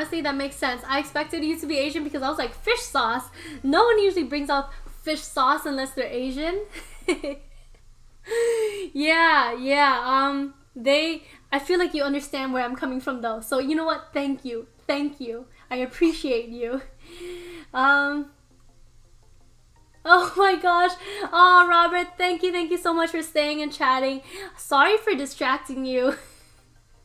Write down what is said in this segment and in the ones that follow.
Honestly, that makes sense. I expected you to be Asian because I was like, fish sauce? No one usually brings out fish sauce unless they're Asian. Yeah. I feel like you understand where I'm coming from though. So you know what? Thank you. I appreciate you. Um, oh my gosh. Oh, Robert, thank you so much for staying and chatting. Sorry for distracting you.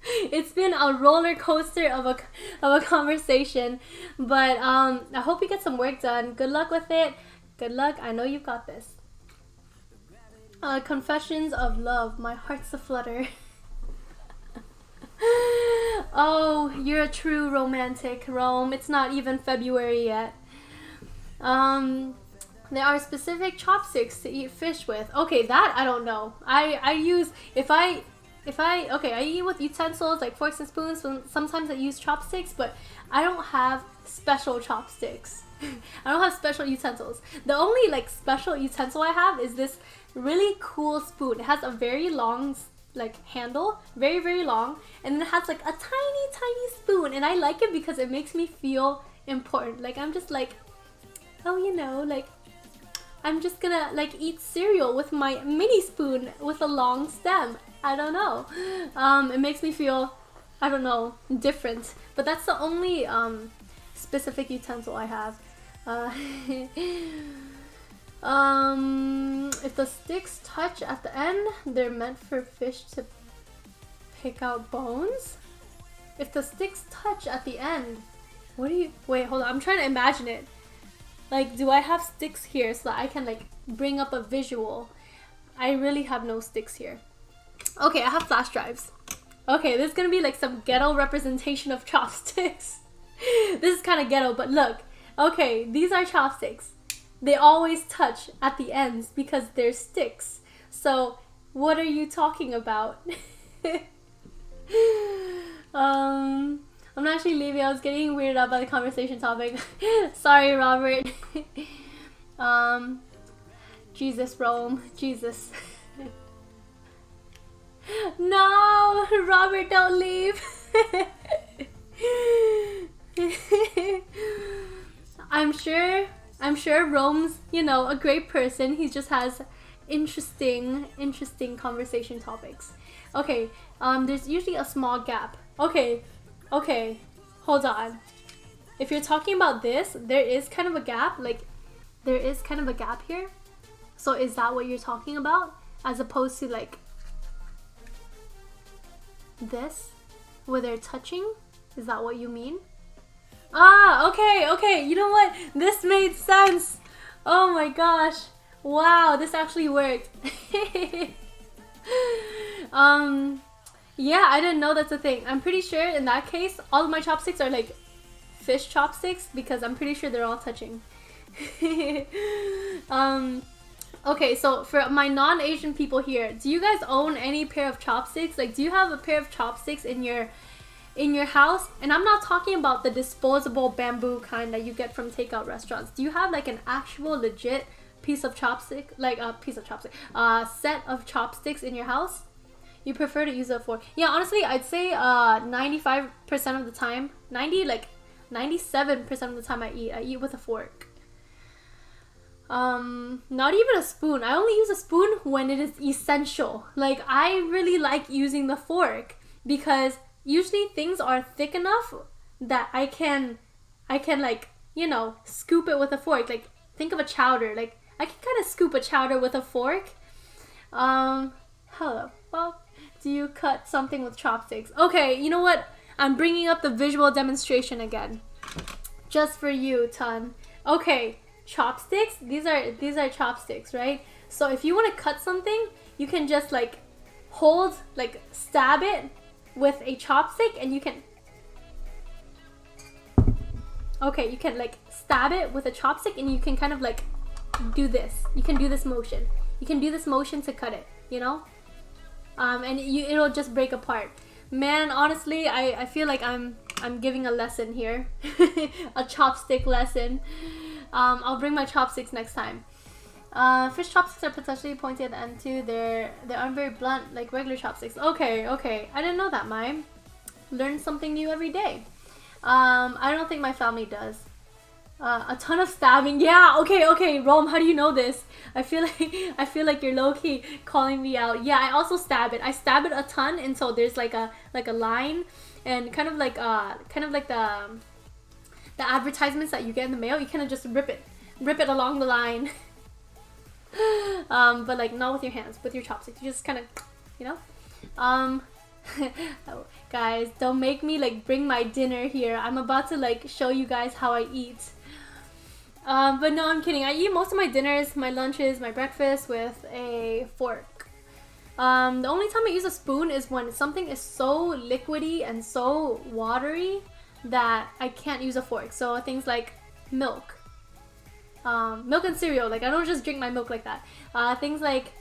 It's been a roller coaster of a conversation, but I hope you get some work done. Good luck with it. Good luck. I know you've got this. Confessions of love. My heart's aflutter. Oh, you're a true romantic, Rome. It's not even February yet. There are specific chopsticks to eat fish with. Okay, that I don't know. I use I eat with utensils like forks and spoons. Sometimes I use chopsticks, but I don't have special chopsticks. I don't have special utensils. The only like special utensil I have is this really cool spoon. It has a very long like handle, very long, and it has like a tiny spoon, and I like it because it makes me feel important. Like I'm just like, oh, you know, like I'm just gonna like eat cereal with my mini spoon with a long stem. I don't know. It makes me feel, I don't know, different. But that's the only specific utensil I have. If the sticks touch at the end, they're meant for fish to pick out bones? If the sticks touch at the end, wait, hold on, I'm trying to imagine it. Like, do I have sticks here so that I can like bring up a visual? I really have no sticks here. Okay, I have flash drives. Okay, this is gonna be like some ghetto representation of chopsticks. This is kind of ghetto, but look. Okay, these are chopsticks. They always touch at the ends because they're sticks. So, what are you talking about? I'm not actually leaving. I was getting weirded out by the conversation topic. Sorry, Robert. Jesus, Rome. Jesus. No, Robert, don't leave. I'm sure Rome's, you know, a great person. He just has interesting conversation topics. Okay, there's usually a small gap. Okay, hold on. If you're talking about this, there is kind of a gap. Like, there is kind of a gap here. So is that what you're talking about? As opposed to like this, where they're touching? Is that what you mean? Ah, okay. You know what? This made sense. Oh my gosh. Wow, this actually worked. Yeah, I didn't know that's a thing. I'm pretty sure in that case, all of my chopsticks are like fish chopsticks because I'm pretty sure they're all touching. Okay, so for my non-Asian people here, do you guys own any pair of chopsticks? Like, do you have a pair of chopsticks in your house? And I'm not talking about the disposable bamboo kind that you get from takeout restaurants. Do you have like an actual legit piece of chopstick, like a set of chopsticks in your house? You prefer to use a fork? Yeah, honestly, I'd say 95% of the time, 97% of the time I eat with a fork. Not even a spoon. I only use a spoon when it is essential. Like, I really like using the fork because usually things are thick enough that I can like, you know, scoop it with a fork. Like, think of a chowder. Like, I can kind of scoop a chowder with a fork. How the fuck do you cut something with chopsticks? Okay, you know what? I'm bringing up the visual demonstration again. Just for you, Ton. Okay, chopsticks. These are chopsticks, right? So if you want to cut something, you can just like stab it with a chopstick, and you can like stab it with a chopstick, and you can kind of like do this. You can do this motion. You can do this motion to cut it, you know? And it'll just break apart. Man, honestly, I feel like I'm giving a lesson here. A chopstick lesson. I'll bring my chopsticks next time. Fish chopsticks are potentially pointy at the end too. They aren't very blunt like regular chopsticks. Okay. I didn't know that, Mime. Learn something new every day. I don't think my family does. A ton of stabbing. Yeah, okay, Rome, how do you know this? I feel like you're low-key calling me out. Yeah, I also stab it. I stab it a ton, and so there's like a line, and kind of like the advertisements that you get in the mail. You kind of just rip it along the line. But like not with your hands, with your chopsticks. You just kind of, you know. Guys, don't make me like bring my dinner here. I'm about to like show you guys how I eat. But no, I'm kidding. I eat most of my dinners, my lunches, my breakfast with a fork. The only time I use a spoon is when something is so liquidy and so watery that I can't use a fork. So things like milk. Milk and cereal. Like I don't just drink my milk like that. Things like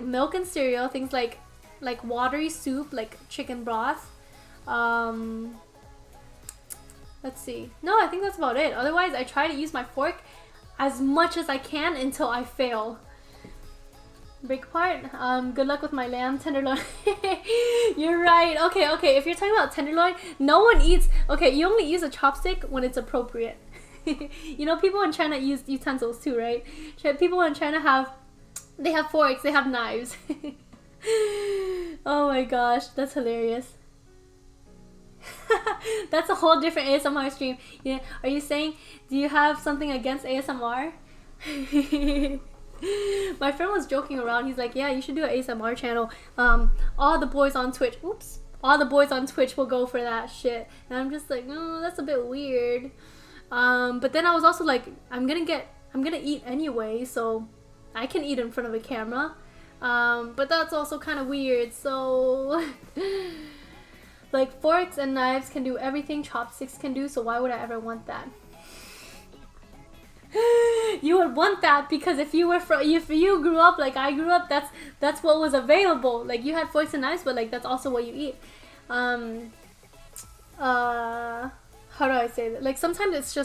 milk and cereal. Things like watery soup, like chicken broth. Let's see. No, I think that's about it. Otherwise, I try to use my fork as much as I can until I fail. Break apart. Good luck with my lamb tenderloin. You're right. Okay. If you're talking about tenderloin, no one eats. Okay, you only use a chopstick when it's appropriate. You know, people in China use utensils too, right? People in China they have forks, they have knives. Oh my gosh, that's hilarious. That's a whole different ASMR stream. Yeah, are you saying, do you have something against ASMR? My friend was joking around. He's like, yeah, you should do an ASMR channel. All the boys on Twitch, all the boys on Twitch will go for that shit. And I'm just like, no, that's a bit weird. But then I was also like, I'm gonna eat anyway, so I can eat in front of a camera. But that's also kind of weird, so like forks and knives can do everything chopsticks can do, so why would I ever want that? You would want that because if you grew up like I grew up, that's what was available. Like you had forks and knives, but like that's also what you eat. How do I say that? Like sometimes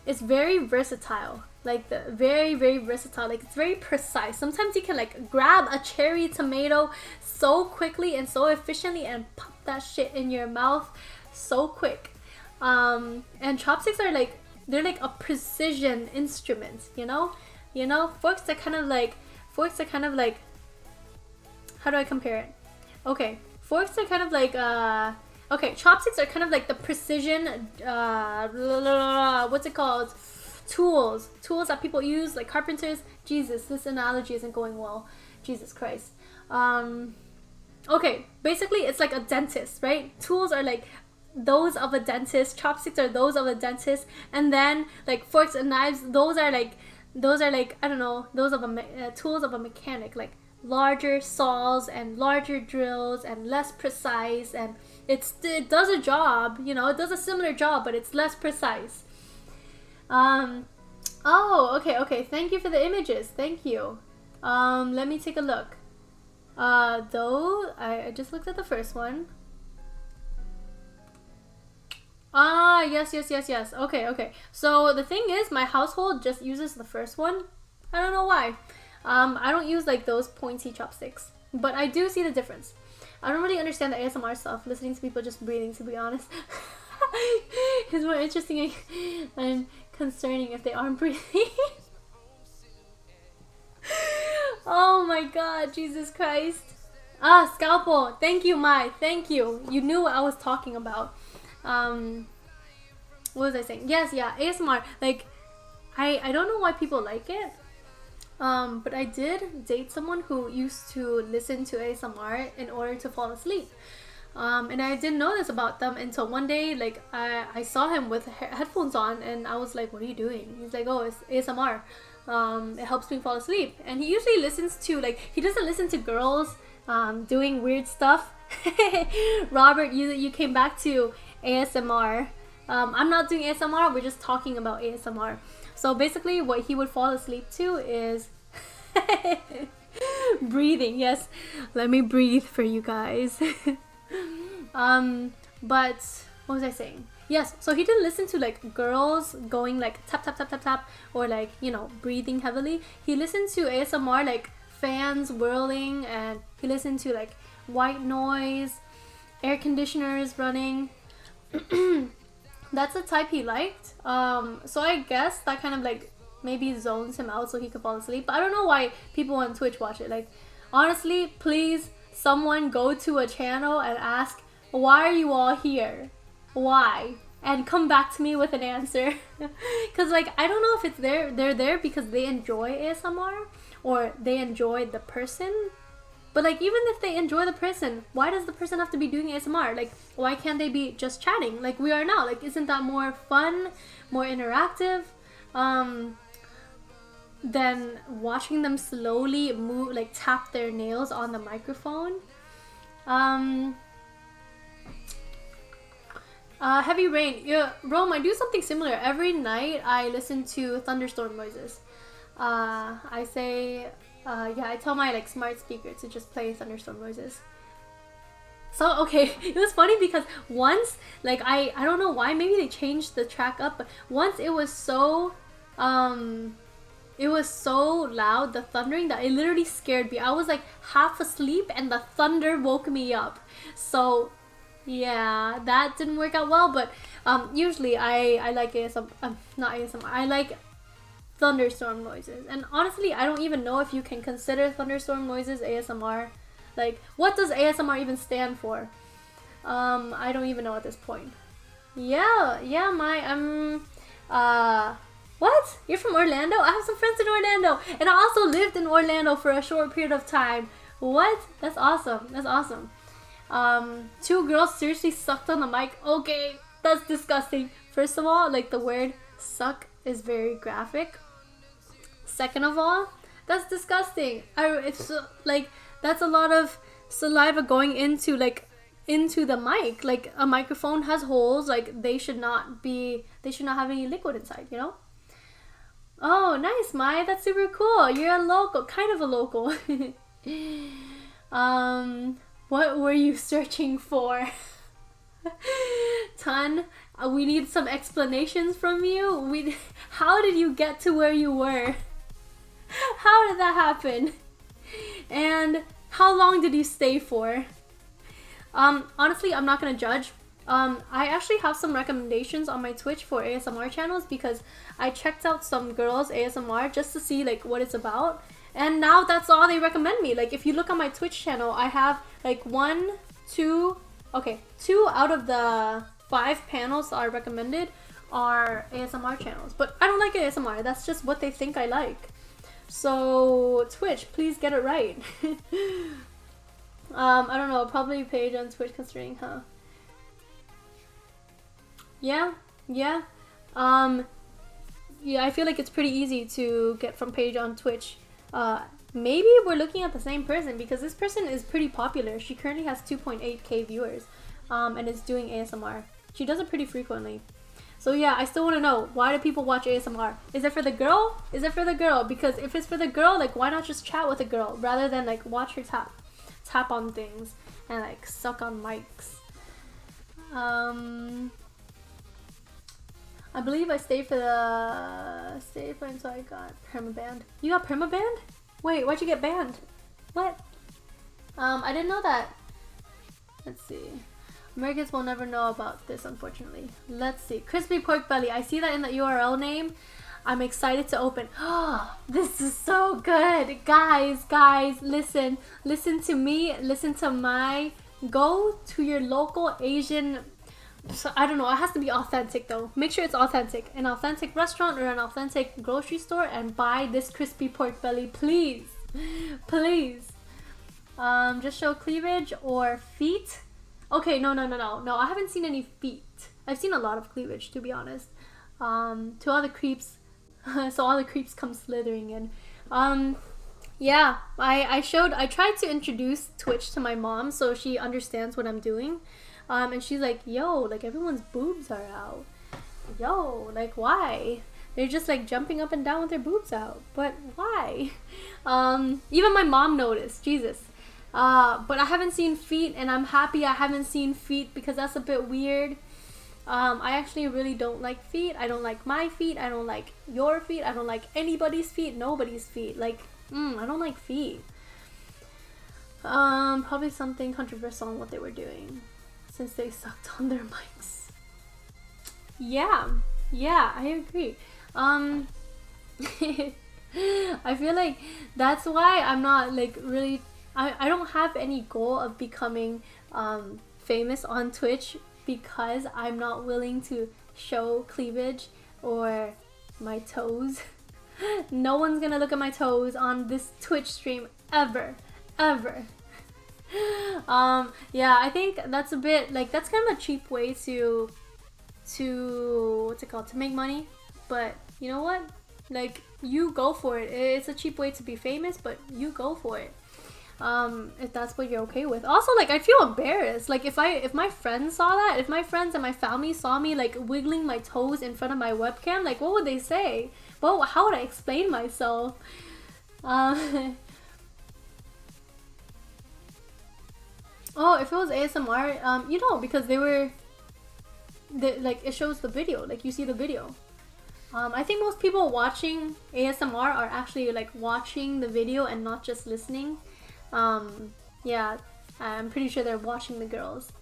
it's very versatile. Like very, very versatile. Like it's very precise. Sometimes you can like grab a cherry tomato so quickly and so efficiently and pop that shit in your mouth so quick. And chopsticks are like, they're like a precision instrument, you know? Forks are kind of like, how do I compare it? Okay, forks are kind of like, okay, chopsticks are kind of like the precision, what's it called? Tools that people use, like carpenters. Jesus, this analogy isn't going well. Jesus Christ. Okay, basically it's like a dentist, right? Tools are like those of a dentist, chopsticks are those of a dentist, and then like forks and knives, those are like I don't know, those of a tools of a mechanic, like larger saws and larger drills and less precise, and it does a job, you know, it does a similar job, but it's less precise. Oh, okay, thank you for the images, thank you. Let me take a look. Though I just looked at the first one. Ah, yes. Okay. So the thing is, my household just uses the first one. I don't know why. I don't use like those pointy chopsticks, but I do see the difference. I don't really understand the ASMR stuff. Listening to people just breathing, to be honest, is more interesting and concerning if they aren't breathing. Oh my God, Jesus Christ. Ah, scalpel. Thank you, Mai. Thank you. You knew what I was talking about. What was I saying? Yes, yeah, ASMR. Like, I don't know why people like it. But I did date someone who used to listen to ASMR in order to fall asleep. And I didn't know this about them until one day, like, I saw him with headphones on, and I was like, what are you doing? He's like, oh, it's ASMR. It helps me fall asleep. And he usually listens to, like, he doesn't listen to girls doing weird stuff. Robert, you came back to ASMR. I'm not doing ASMR, we're just talking about ASMR. So basically what he would fall asleep to is breathing. Yes, let me breathe for you guys. But what was I saying? Yes, so he didn't listen to like girls going like tap tap tap tap tap, or like, you know, breathing heavily. He listened to ASMR like fans whirling, and he listened to like white noise, air conditioners running, That's the type he liked. So I guess that kind of like maybe zones him out so he could fall asleep. But I don't know why people on Twitch watch it. Like, honestly, please, someone go to a channel and ask, why are you all here? Why? And come back to me with an answer. Because, like, I don't know if it's they're there because they enjoy ASMR or they enjoy the person. But, like, even if they enjoy the person, why does the person have to be doing ASMR? Like, why can't they be just chatting like we are now? Like, isn't that more fun, more interactive? Than watching them slowly move, like tap their nails on the microphone. Heavy rain. Yeah, Rome, I do something similar. Every night I listen to thunderstorm noises. I say, I tell my like smart speaker to just play thunderstorm noises. So, okay, it was funny because once, like, I don't know why, maybe they changed the track up, but once it was so loud, the thundering, that it literally scared me. I was like half asleep and the thunder woke me up. So yeah, that didn't work out well, but usually I like ASMR, not ASMR, I like thunderstorm noises. And honestly, I don't even know if you can consider thunderstorm noises ASMR. Like, what does ASMR even stand for? I don't even know at this point. Yeah, what? You're from Orlando? I have some friends in Orlando, and I also lived in Orlando for a short period of time. What? That's awesome. That's awesome. 2 girls seriously sucked on the mic. Okay, that's disgusting. First of all, like, the word suck is very graphic. Second of all, that's disgusting. It's like, that's a lot of saliva going into the mic. Like, a microphone has holes. Like, they should not have any liquid inside, you know? Oh, nice, Mai. That's super cool. You're a local, kind of a local. What were you searching for? Ton, we need some explanations from you. How did you get to where you were? How did that happen? And how long did you stay for? Honestly, I'm not gonna judge. I actually have some recommendations on my Twitch for ASMR channels because I checked out some girls' ASMR just to see like what it's about. And now that's all they recommend me. Like, if you look on my Twitch channel, I have like 2 out of the 5 panels that are recommended are ASMR channels. But I don't like ASMR. That's just what they think I like. So Twitch, please get it right. I don't know, probably page on Twitch considering, huh? Yeah. Yeah, I feel like it's pretty easy to get from page on Twitch. Maybe we're looking at the same person because this person is pretty popular. She currently has 2.8k viewers, and is doing ASMR. She does it pretty frequently. So yeah, I still want to know, why do people watch ASMR? Is it for the girl? Is it for the girl? Because if it's for the girl, like, why not just chat with a girl rather than like watch her tap on things and like suck on mics? I believe I stayed for until I got permabanned. You got permabanned? Wait, why'd you get banned? What? I didn't know that. Let's see. Americans will never know about this, unfortunately. Let's see. Crispy pork belly. I see that in the URL name. I'm excited to open. Oh, this is so good. Guys, listen. Listen to me. Listen to my... Go to your local Asian... So, I don't know, it has to be authentic though. Make sure it's authentic. An authentic restaurant or an authentic grocery store and buy this crispy pork belly, please. Please. Just show cleavage or feet. Okay, no, I haven't seen any feet. I've seen a lot of cleavage, to be honest. To all the creeps. So all the creeps come slithering in. Yeah, I tried to introduce Twitch to my mom so she understands what I'm doing. And she's like, yo, like, everyone's boobs are out. Yo, like, why? They're just like jumping up and down with their boobs out. But why? Even my mom noticed. Jesus. But I haven't seen feet, and I'm happy I haven't seen feet because that's a bit weird. I actually really don't like feet. I don't like my feet. I don't like your feet. I don't like anybody's feet. Nobody's feet. Like, I don't like feet. Probably something controversial on what they were doing, since they sucked on their mics. Yeah, yeah, I agree. Um, I feel like that's why I'm not like really. I don't have any goal of becoming famous on Twitch because I'm not willing to show cleavage or my toes. No one's gonna look at my toes on this Twitch stream ever, ever. Yeah, I think that's a bit like that's kind of a cheap way to what's it called, to make money. But you know what, like you go for it. It's a cheap way to be famous, but you go for it if that's what you're okay with. Also, like I feel embarrassed, like if my friends saw that, if my friends and my family saw me like wiggling my toes in front of my webcam, like what would they say? Well, how would I explain myself? um oh, if it was ASMR, you know, because like it shows the video, like you see the video. I think most people watching ASMR are actually like watching the video and not just listening. Yeah, I'm pretty sure they're watching the girls.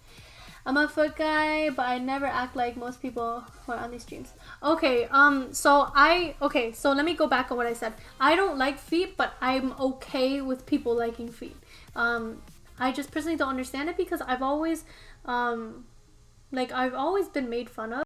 I'm a foot guy, but I never act like most people who are on these streams. Okay, so let me go back on what I said. I don't like feet, but I'm okay with people liking feet. I just personally don't understand it because I've always, I've always been made fun of.